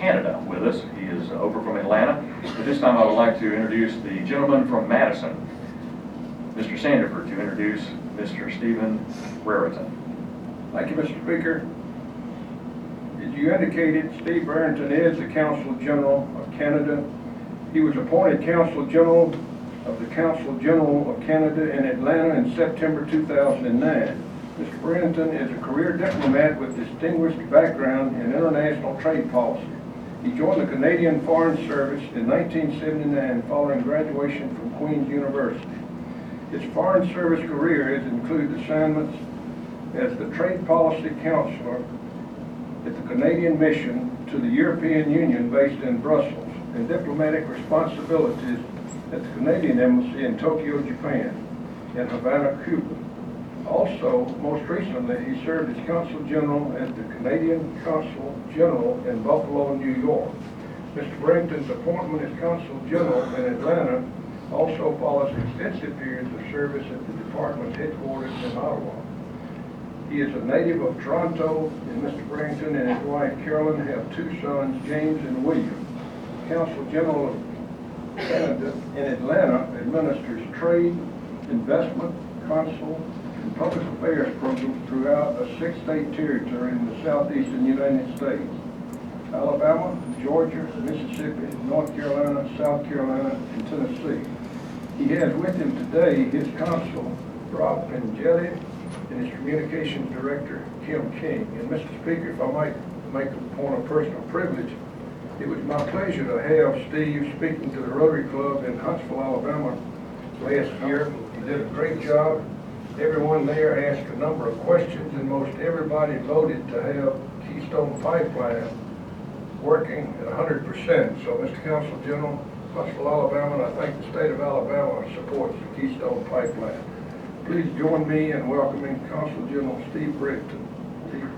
Canada with us. He is over from Atlanta. At this time, I would like to introduce the gentleman from Madison, Mr. Sandiford, to introduce Mr. Stephen Brereton. Thank you, Mr. Speaker. As you indicated, Steve Brereton is the Consul General of Canada. He was appointed Consul General of the Consul General of Canada in Atlanta in September 2009. Mr. Brereton is a career diplomat with distinguished background in international trade policy. He joined the Canadian Foreign Service in 1979 following graduation from Queen's University. His Foreign Service career has included assignments as the Trade Policy Counselor at the Canadian Mission to the European Union based in Brussels, and diplomatic responsibilities at the Canadian Embassy in Tokyo, Japan, and Havana, Cuba. Also, most recently, he served as Consul General at the Canadian Consul General in Buffalo, New York. Mr. Brereton's appointment as Consul General in Atlanta also follows extensive periods of service at the department's headquarters in Ottawa. He is a native of Toronto, and Mr. Brereton and his wife Carolyn have two sons, James and William. Consul General of Canada in Atlanta administers trade, investment, consul, and public affairs programs throughout a 6-state territory in the southeastern United States: Alabama, Georgia, Mississippi, North Carolina, South Carolina, and Tennessee. He has with him today his consul, Rob Pengelli, and his communications director, Kim King. And Mr. Speaker, if I might make a point of personal privilege, it was my pleasure to have Steve speaking to the Rotary Club in Huntsville, Alabama last year. He did a great job. Everyone there asked a number of questions, and most everybody voted to have Keystone Pipeline working at 100%. So, Mr. Consul General, Huntsville, Alabama, and I think the state of Alabama supports the Keystone Pipeline. Please join me in welcoming Consul General Steve Brereton. Steve.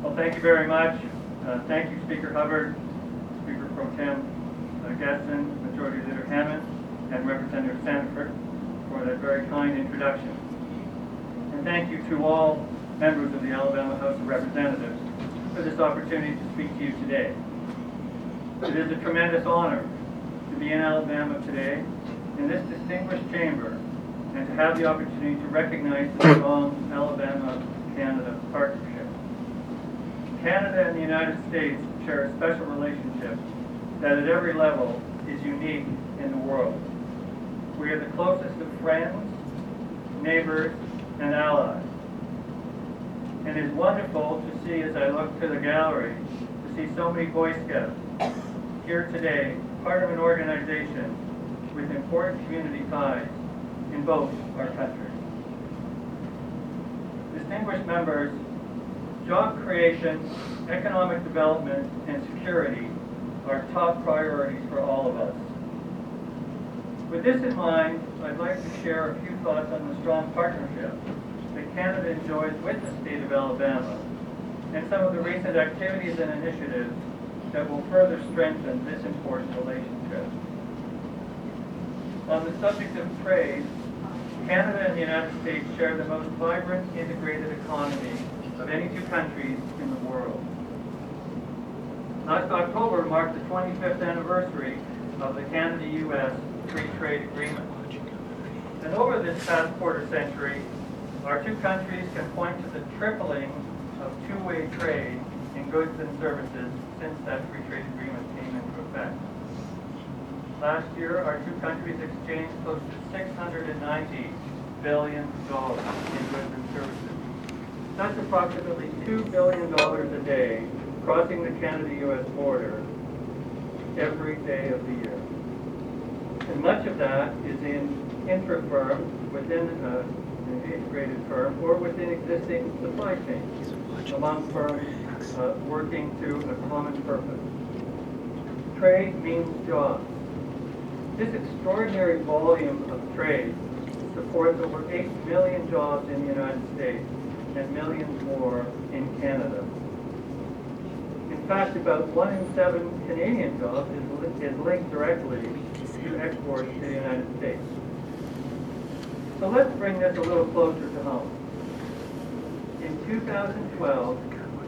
Well, thank you very much. Thank you, Speaker Hubbard, Speaker Pro Tem Gaston, Majority Leader Hammond, and Representative Sandiford for that very kind introduction. And thank you to all members of the Alabama House of Representatives for this opportunity to speak to you today. It is a tremendous honor to be in Alabama today in this distinguished chamber and to have the opportunity to recognize the strong Alabama-Canada partnership. Canada and the United States share a special relationship that at every level is unique in the world. We are the closest of friends, neighbors, and allies. And it's wonderful to see, as I look to the gallery, to see so many Boy Scouts here today, part of an organization with important community ties in both our countries. Distinguished members, job creation, economic development, and security are top priorities for all of us. With this in mind, I'd like to share a few thoughts on the strong partnership that Canada enjoys with the state of Alabama and some of the recent activities and initiatives that will further strengthen this important relationship. On the subject of trade, Canada and the United States share the most vibrant integrated economy of any two countries in the world. Last October marked the 25th anniversary of the Canada-U.S. Free Trade Agreement. And over this past quarter century, our two countries can point to the tripling of two-way trade in goods and services since that free trade agreement came into effect. Last year, our two countries exchanged close to $690 billion in goods and services. That's approximately $2 billion a day crossing the Canada-U.S. border every day of the year. And much of that is in intra-firm, within an integrated firm, or within existing supply chains, among firms working to a common purpose. Trade means jobs. This extraordinary volume of trade supports over 8 million jobs in the United States and millions more in Canada. In In fact, about 1 in 7 Canadian jobs is linked directly to exports to the United States. So let's bring this a little closer to home. In 2012,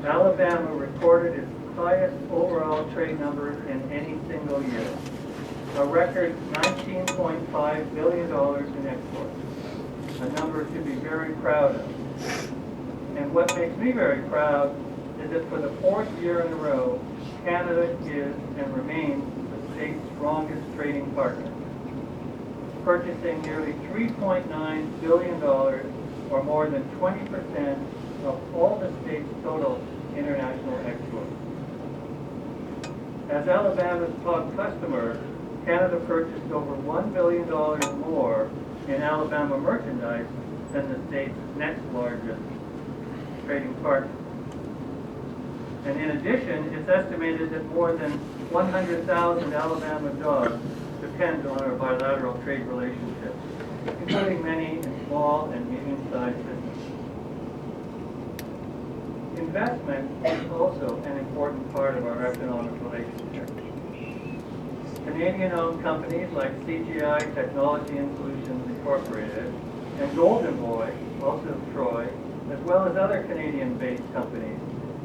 Alabama recorded its highest overall trade numbers in any single year, a record $19.5 billion in exports, a number to be very proud of. And what makes me very proud is that for the 4th year in a row, Canada is and remains the state's strongest trading partner, purchasing nearly $3.9 billion, or more than 20% of all the state's total international exports. As Alabama's top customer, Canada purchased over $1 billion more in Alabama merchandise than the state's next largest trading partner. And in addition, it's estimated that more than 100,000 Alabama jobs depend on our bilateral trade relationships, including many in small and medium-sized businesses. Investment is also an important part of our economic relationship. Canadian-owned companies like CGI Technology and Solutions Incorporated and Golden Boy, also Troy, as well as other Canadian-based companies,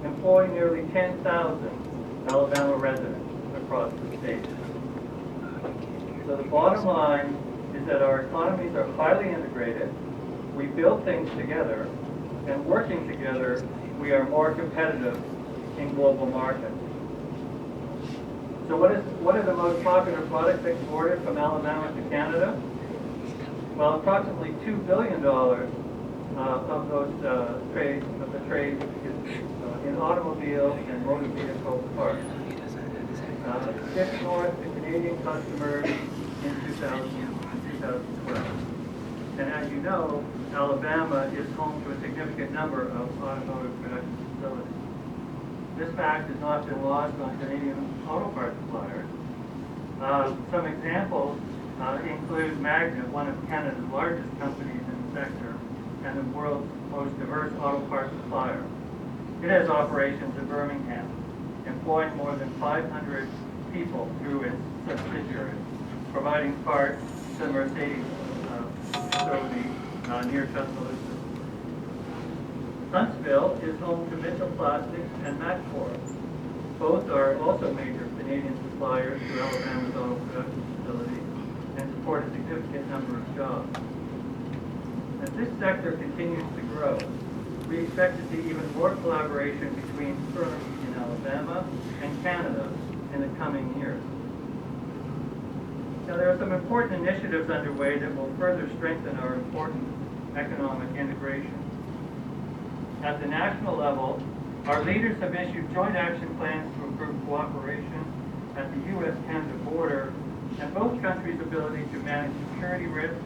employ nearly 10,000 Alabama residents across the state. So the bottom line is that our economies are highly integrated, we build things together, and working together, we are more competitive in global markets. So what are the most popular products exported from Alabama to Canada? Well, approximately $2 billion of those trade is in automobile and motor vehicle parts. Shipped north to Canadian customers in 2012. And as you know, Alabama is home to a significant number of automotive production facilities. This fact has not been lost on Canadian auto parts suppliers. Some examples include Magna, one of Canada's largest companies in the sector, and the world's most diverse auto parts supplier. It has operations in Birmingham, employing more than 500 people through its subsidiaries, providing parts to the Mercedes facility near Tuscaloosa. Huntsville is home to Mitchell Plastics and Matcor. Both are also major Canadian suppliers to Alabama's auto production facilities and support a significant number of jobs. As this sector continues to grow, we expect to see even more collaboration between firms in Alabama and Canada in the coming years. Now, there are some important initiatives underway that will further strengthen our important economic integration. At the national level, our leaders have issued joint action plans to improve cooperation at the U.S.-Canada border and both countries' ability to manage security risks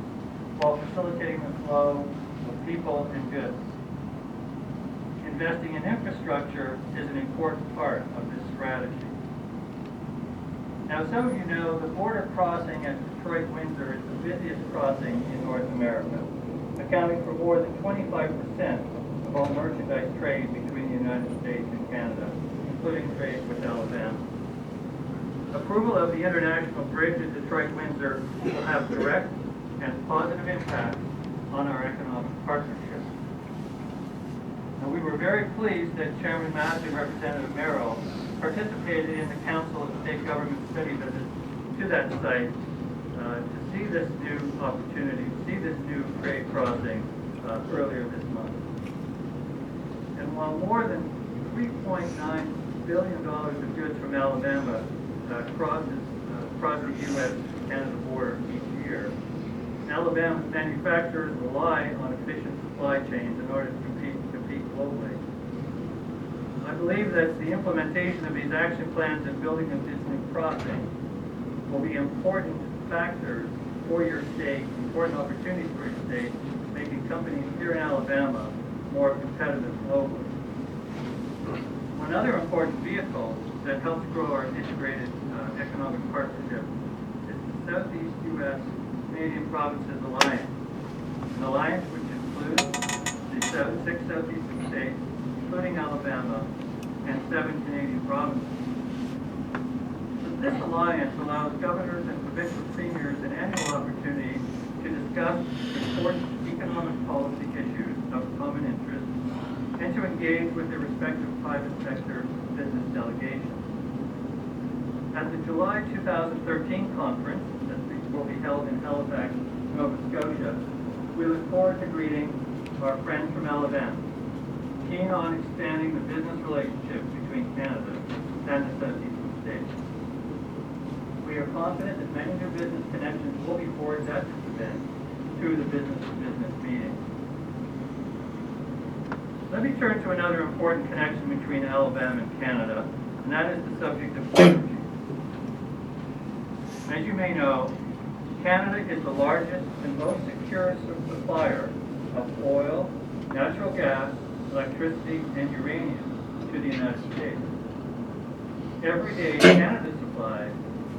while facilitating the flow of people and goods. Investing in infrastructure is an important part of this strategy. Now, some of you know the border crossing at Detroit-Windsor is the busiest crossing in North America, accounting for more than 25% of all merchandise trade between the United States and Canada, including trade with Alabama. Approval of the international bridge at Detroit-Windsor will have direct and positive impact on our economic partnership. And we were very pleased that Chairman Massey and Representative Merrill participated in the Council of State Government study visit to that site to see this new opportunity, to see this new trade crossing earlier this month. And while more than $3.9 billion of goods from Alabama crosses the U.S.-Canada border each year, Alabama's manufacturers rely on efficient supply chains in order to compete globally. I believe that the implementation of these action plans and building of this new crossing will be important factors for your state, important opportunities for your state, making companies here in Alabama more competitive globally. One other important vehicle that helps grow our integrated economic partnership is the Southeast U.S. Canadian Provinces Alliance, an alliance which includes the 6 southeastern states, including Alabama, and 7 Canadian provinces. This alliance allows governors and provincial premiers an annual opportunity to discuss important economic policy issues of common interest and to engage with their respective private sector business delegations. At the July 2013 conference, that will be held in Halifax, Nova Scotia, we look forward to greeting our friends from Alabama, keen on expanding the business relationship between Canada and the southeastern states. We are confident that many new business connections will be forged at this event through the business-to-business meeting. Let me turn to another important connection between Alabama and Canada, and that is the subject of energy. As you may know, Canada is the largest and most secure supplier of oil, natural gas, electricity, and uranium to the United States. Every day, Canada supplies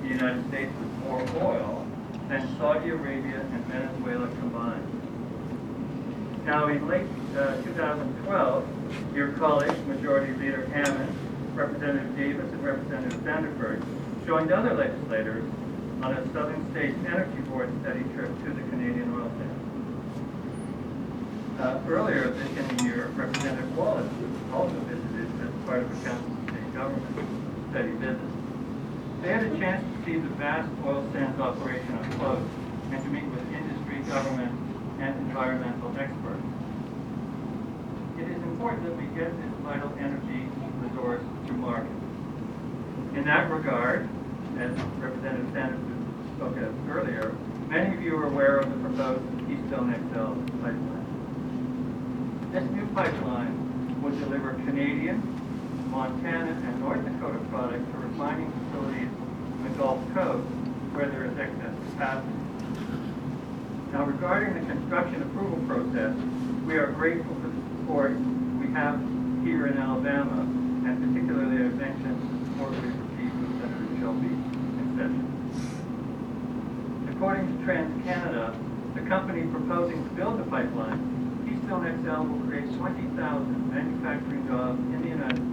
the United States with more oil than Saudi Arabia and Venezuela combined. Now, in late 2012, your colleagues, Majority Leader Hammond, Representative Davis, and Representative Sandiford joined other legislators on a Southern States Energy Board study trip to the Canadian oil sands. Earlier this year, Representative Wallace also visited as part of a Council of State Government study visit. They had a chance to see the vast oil sands operation up close and to meet with industry, government, and environmental experts. It is important that we get this vital energy resource to market. In that regard, as Representative Sanders spoke of earlier, many of you are aware of the proposed Keystone XL pipeline. This new pipeline would deliver Canadian, Montana, and North Dakota products to refining facilities in the Gulf Coast where there is excess capacity. Now, regarding the construction approval process, we are grateful for the support we have here in Alabama, and particularly I've mentioned the support we've received from Senator Shelby in session. According to TransCanada, the company proposing to build the pipeline, Keystone XL will create 20,000 manufacturing jobs in the United States.